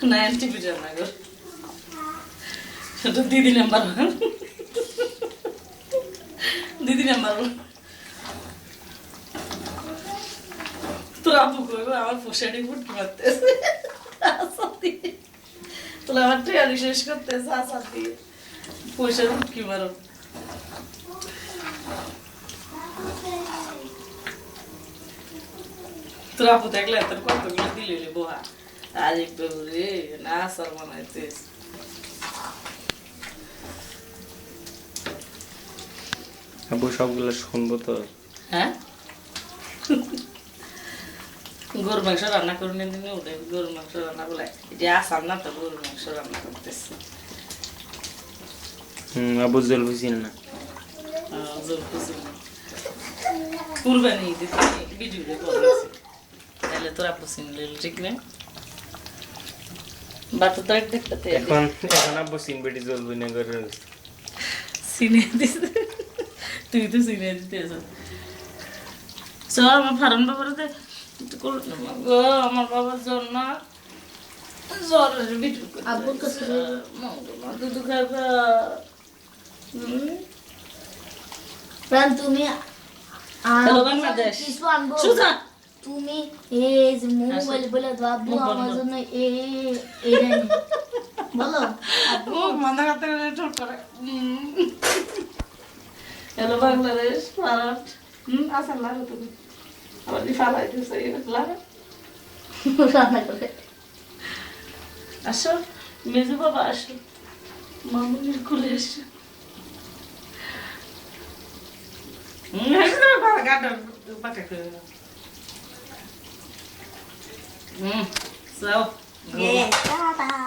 না টিভি রান্না কর সেটা দিদি নাম্বার দিদি নাম্বার তোর আপু কইব আমার পোশাটি ফুটকি মারতেছে তোরা আমার ট্রেয়ারি শেষ করতেছে আসা দিয়ে পয়সা ফুটকি মারো তোর আপু দেখলে তোর কতগুলো দিলি বোহা আরে রে না আসার বানাইতেস আবু সবগুলো শুনবো তো হ্যাঁ গরুর মাংস রান্না করে নিয়ে দিনে উঠে গরুর মাংস রান্না বলে এটা আসাম না তো গরুর মাংস রান্না করতেছে আবু জল বুঝিন না কুরবানি দিতে ভিডিওতে বলেছি তাহলে তোরা পছন্দ ঠিক না বাতো তো দেখতে এখন আবু সিন বেটি জল বুঝিনা করে সিনে দিতে তুই তো সিনে দিতেছ চল আমার ফার্ম বাবার দেখ গো আমার বাবার জন্য জ্বরের ভিডিও আব্বুর কাছে দুধ খাবে প্রাণ তুমি হ্যালো বাংলাদেশ কিছু আনবো সুজা তুমি এই যে মোবাইল বলে দাও আব্বু আমার জন্য এইটা নিয়ে বলো ও মাথা কাটতে গেলে ঠোঁট করে হ্যালো বাংলাদেশ ভারত আসা লাগো তুমি আবার দি ফালাই দিছে লাগে রান্না করে আসো মেজু বাবা আসো মামুনির খুলে এসো So, Yes, bye-bye.